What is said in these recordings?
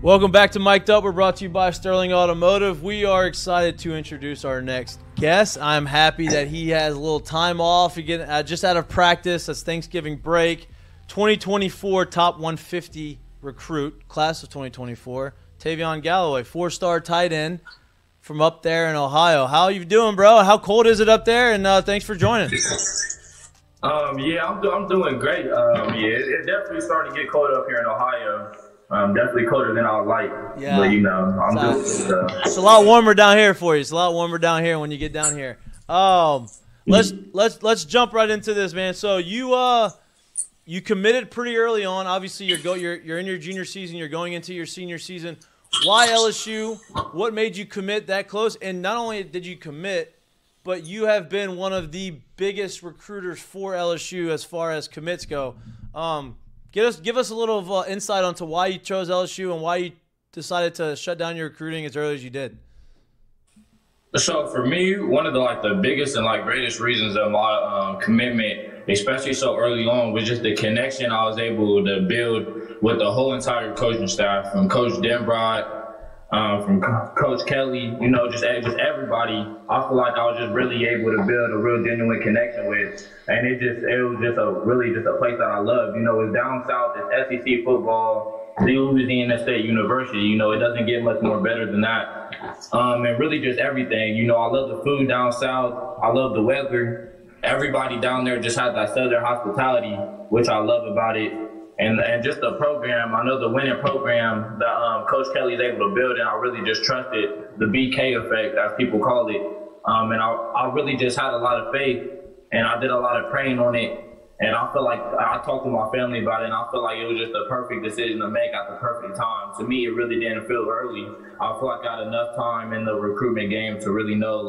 Welcome back to Mik'd Up. We're brought to you by Sterling Automotive. We are excited to introduce our next guest. I'm happy that he has a little time off. He just out of practice. That's Thanksgiving break. 2024 top 150 recruit, class of 2024. Tayvion Galloway, 4-star tight end from up there in Ohio. How you doing, bro? How cold is it up there? And thanks for joining. Yeah, I'm doing great. It's definitely starting to get cold up here in Ohio. Definitely colder than I would like. Yeah. But, I'm doing it's a lot warmer down here for you. It's a lot warmer down here when you get down here. Let's jump right into this, man. So you committed pretty early on. Obviously, you're in your junior season. You're going into your senior season. Why LSU? What made you commit that close? And not only did you commit, but you have been one of the biggest recruiters for LSU as far as commits go. Give us a little insight onto why you chose LSU and why you decided to shut down your recruiting as early as you did. So for me, one of the biggest and greatest reasons of my commitment, especially so early on, was just the connection I was able to build with the whole entire coaching staff, from Coach Denbrod, from Coach Kelly, just everybody. I feel like I was just really able to build a real genuine connection with, and it was just a place that I love. It's down south, it's SEC football, Louisiana State University. It doesn't get much more better than that. And really just everything. I love the food down south. I love the weather. Everybody down there just has that southern hospitality, which I love about it. And just the program, I know the winning program that Coach Kelly is able to build, and I really just trusted the BK effect, as people call it. And I really just had a lot of faith, and I did a lot of praying on it. And I feel like I talked to my family about it, and I feel like it was just the perfect decision to make at the perfect time. To me, it really didn't feel early. I feel like I had enough time in the recruitment game to really know,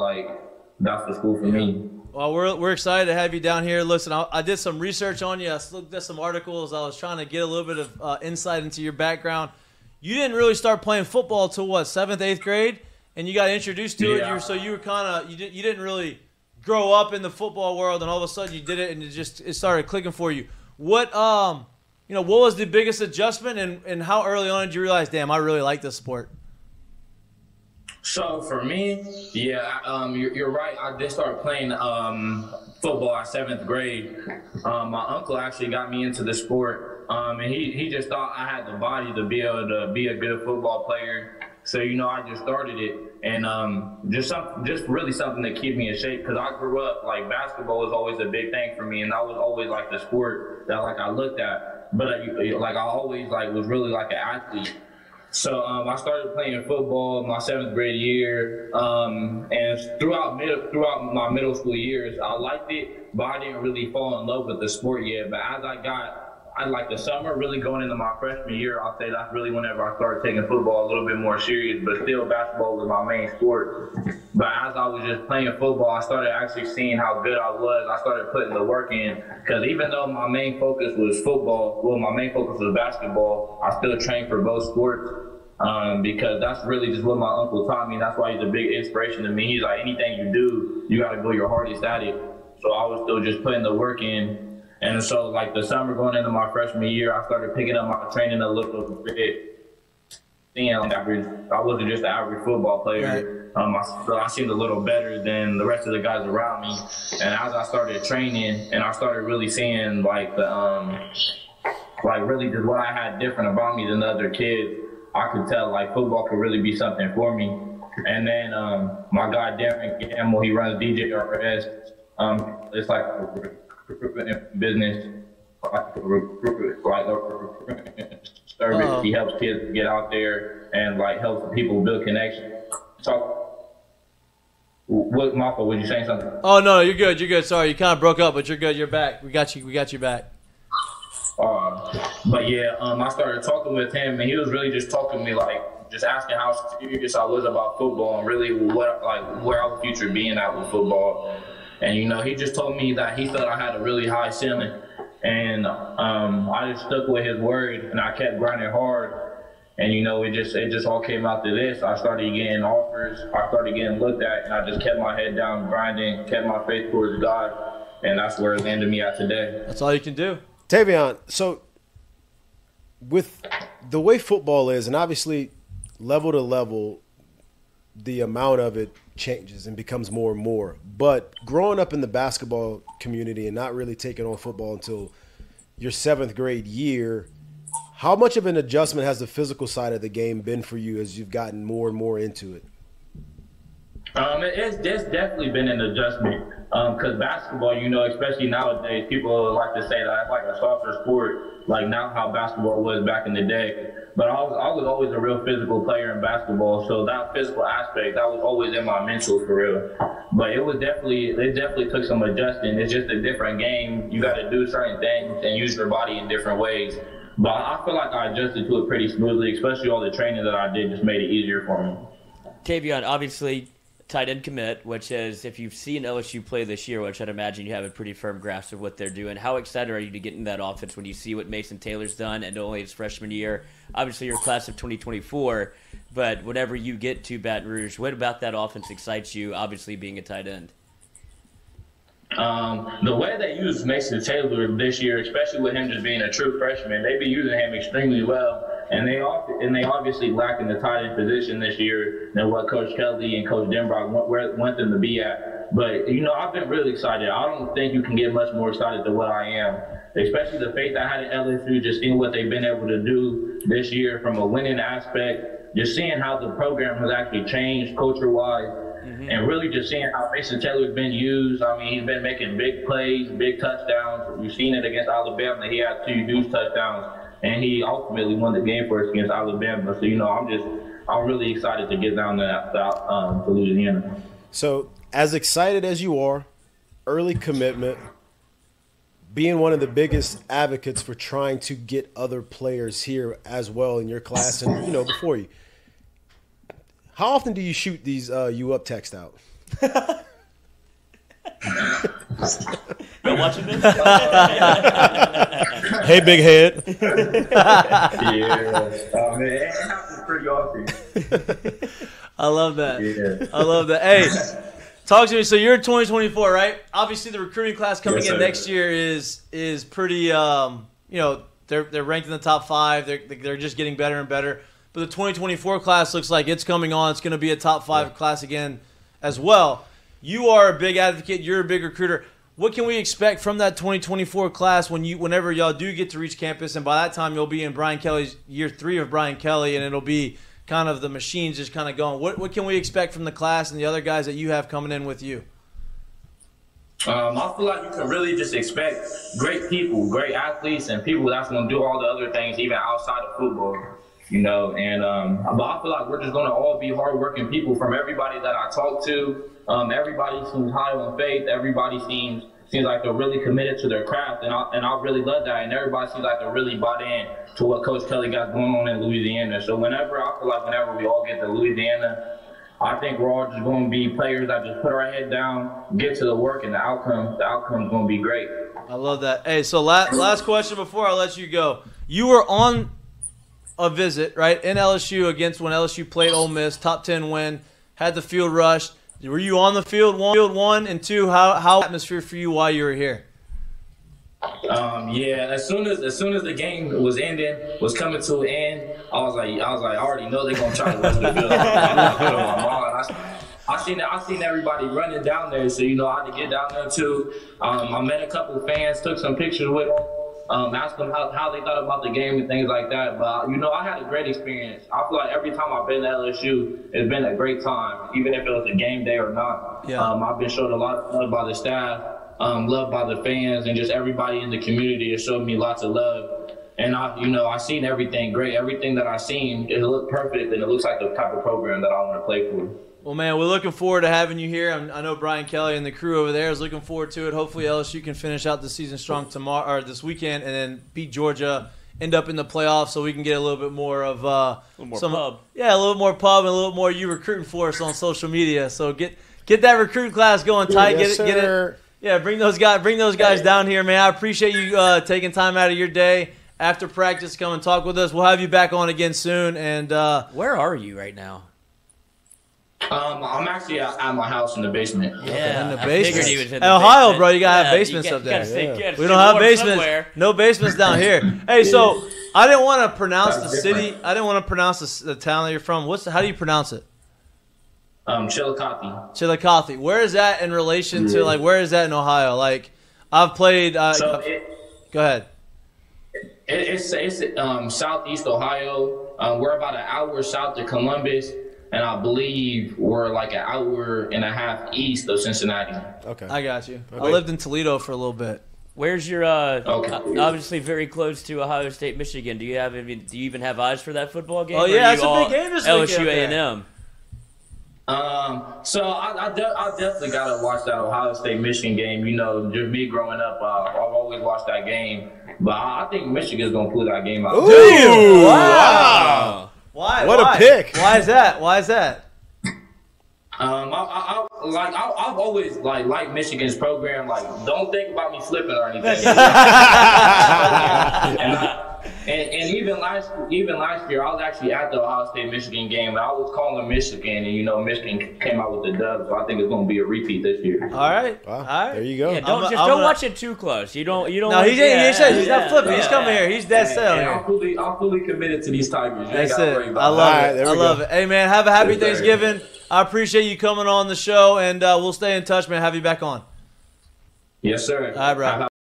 that's the school for me. Well, we're excited to have you down here. Listen, I did some research on you. I looked at some articles. I was trying to get a little bit of insight into your background. You didn't really start playing football until what, 7th, 8th grade, and you got introduced to it. You were kind of you didn't really grow up in the football world, and all of a sudden you did it, and it started clicking for you. What what was the biggest adjustment, and how early on did you realize, damn, I really like this sport? So for me, you're right. I did start playing football at 7th grade. My uncle actually got me into the sport, and he just thought I had the body to be able to be a good football player. So I just started it, and just really something to keep me in shape, because I grew up basketball was always a big thing for me, and that was always the sport that I looked at. But I always was really an athlete. So I started playing football my 7th grade year, and throughout my middle school years, I liked it, but I didn't really fall in love with the sport yet. But as the summer, really going into my freshman year, I'll say that's really whenever I started taking football a little bit more serious, but still basketball was my main sport. But as I was just playing football, I started actually seeing how good I was. I started putting the work in, because even though my main focus was my main focus was basketball, I still trained for both sports. Because that's really just what my uncle taught me. That's why he's a big inspiration to me. He's like, anything you do, you got to go your hardest at it. So I was still just putting the work in. And so the summer going into my freshman year, I started picking up my training a little bit. I wasn't just an average football player. I seemed a little better than the rest of the guys around me. And as I started training, and I started really seeing really just what I had different about me than the other kids, I could tell football could really be something for me. And then my guy Darren Gamble, he runs DJRS. It's a recruitment business, a recruitment service. He helps kids get out there and helps people build connections. So, Marco, was you saying something? Oh no, you're good. You're good. Sorry, you kind of broke up, but you're good. You're back. We got you back. But I started talking with him, and he was really just talking to me, just asking how serious I was about football, and really where I would future being at with football. And he just told me that he thought I had a really high ceiling, and I just stuck with his word, and I kept grinding hard. And it just all came out to this. I started getting offers, I started getting looked at, and I just kept my head down, grinding, kept my faith towards God, and that's where it landed me at today. That's all you can do. Tayvion, so with the way football is, and obviously level to level, the amount of it changes and becomes more and more. But growing up in the basketball community and not really taking on football until your 7th grade year, how much of an adjustment has the physical side of the game been for you as you've gotten more and more into it? It's definitely been an adjustment because basketball, especially nowadays, people like to say that it's like a softer sport, like not how basketball was back in the day. But I was always a real physical player in basketball, so that physical aspect, that was always in my mental for real. But it definitely took some adjusting. It's just a different game. You got to do certain things and use your body in different ways. But I feel like I adjusted to it pretty smoothly, especially all the training that I did just made it easier for me. Tayvion, obviously, tight end commit, which is, if you've seen LSU play this year, which I'd imagine you have a pretty firm grasp of what they're doing, how excited are you to get in that offense when you see what Mason Taylor's done and only his freshman year? Obviously, your class of 2024, but whenever you get to Baton Rouge, what about that offense excites you, obviously being a tight end? The way they use Mason Taylor this year, especially with him just being a true freshman, they be using him extremely well. And they obviously lack in the tight end position this year than what Coach Kelly and Coach Denbrock want them to be at. But, I've been really excited. I don't think you can get much more excited than what I am, especially the faith I had in LSU, just seeing what they've been able to do this year from a winning aspect, just seeing how the program has actually changed culture-wise. And really just seeing how Mason Taylor's been used. I mean, he's been making big plays, big touchdowns. You've seen it against Alabama. He had 2 huge touchdowns, and he ultimately won the game for us against Alabama. So, I'm really excited to get down to Louisiana. So, as excited as you are, early commitment, being one of the biggest advocates for trying to get other players here as well in your class and, before you. How often do you shoot these "you up" text out? Been watching this? Hey, big head. Yeah. Man, it happens pretty often. I love that. Yeah. I love that. Hey, talk to me. So you're in 2024, right? Obviously, the recruiting class coming in next year is pretty. They're ranked in the top 5. They're just getting better and better. But the 2024 class looks like it's coming on. It's going to be a top 5 class again as well. You are a big advocate. You're a big recruiter. What can we expect from that 2024 class whenever y'all do get to reach campus? And by that time, you'll be in Brian Kelly's year 3 of Brian Kelly, and it'll be kind of the machines just kind of going. What can we expect from the class and the other guys that you have coming in with you? I feel like you can really just expect great people, great athletes, and people that's going to do all the other things even outside of football. But I feel like we're just going to all be hardworking people from everybody that I talk to. Everybody seems high on faith. Everybody seems like they're really committed to their craft, and I really love that. And everybody seems like they're really bought in to what Coach Kelly got going on in Louisiana. So whenever we all get to Louisiana, I think we're all just going to be players that just put our head down, get to the work, and the outcome's going to be great. I love that. Hey, so last question before I let you go. You were on a visit, right, in LSU against when LSU played Ole Miss, top 10 win, had the field rush. Were you on the field one, and 2, how atmosphere for you while you were here? Yeah, as soon as the game was coming to an end, I was like, I already know they're gonna try to rush the field. I seen everybody running down there, so I had to get down there too. I met a couple of fans, took some pictures with them. Asked them how they thought about the game and things like that. But, I had a great experience. I feel like every time I've been to LSU, it's been a great time, even if it was a game day or not. Yeah. I've been showed a lot of love by the staff, loved by the fans, and just everybody in the community has showed me lots of love. And, I seen everything great. Everything that I seen, it looked perfect, and it looks like the type of program that I want to play for. Well, man, we're looking forward to having you here. I know Brian Kelly and the crew over there is looking forward to it. Hopefully LSU can finish out the season strong tomorrow or this weekend and then beat Georgia, end up in the playoffs so we can get a little bit more of a little more pub and a little more you recruiting for us on social media. So get that recruiting class going tight. Yes, get it. Yeah, bring those guys down here, man. I appreciate you taking time out of your day after practice to come and talk with us. We'll have you back on again soon. And where are you right now? I'm actually at my house in the basement. Yeah, In the I figured basement. he was in Hey, the Ohio, basement. bro, you gotta have Yeah, basements up there. We don't have basements. No basements down here. Hey, so I didn't want to pronounce the city. I didn't want to pronounce the town that you're from. How do you pronounce it? Chillicothe. Chillicothe. Where is that in relation to, like, where is that in Ohio? Like, I've played. So Go ahead. It's southeast Ohio. We're about an hour south of Columbus, and I believe we're like an hour and a half east of Cincinnati. Okay. I got you. Okay. I lived in Toledo for a little bit. Where's your obviously very close to Ohio State, Michigan? Do you even have eyes for that football game? Oh, Or yeah, are it's you a big all game this weekend LSU up there. A&M. So I definitely gotta watch that Ohio State Michigan game. You know, just me growing up, I've always watched that game. But I think Michigan's gonna pull that game out. Ooh, Wow. Why? What a Why? pick. Why is that? Why is that? I've always liked Michigan's program. Like, don't think about me flipping or anything. And even last year, I was actually at the Ohio State Michigan game, and I was calling Michigan, and Michigan came out with the dub. So I think it's going to be a repeat this year. All right. Wow. All right. There you go. Yeah, don't gonna- watch it too close. You don't. No, want- he said he's not flipping. He's coming here. He's dead set on And here. I'm fully committed to these Tigers. You ain't That's gotta it. worry I about love All right, it. there I we love go. it. Hey, man, have a happy Yes, sir. Thanksgiving. I appreciate you coming on the show, and we'll stay in touch, man. Have you back on. Yes, sir. All right, bro.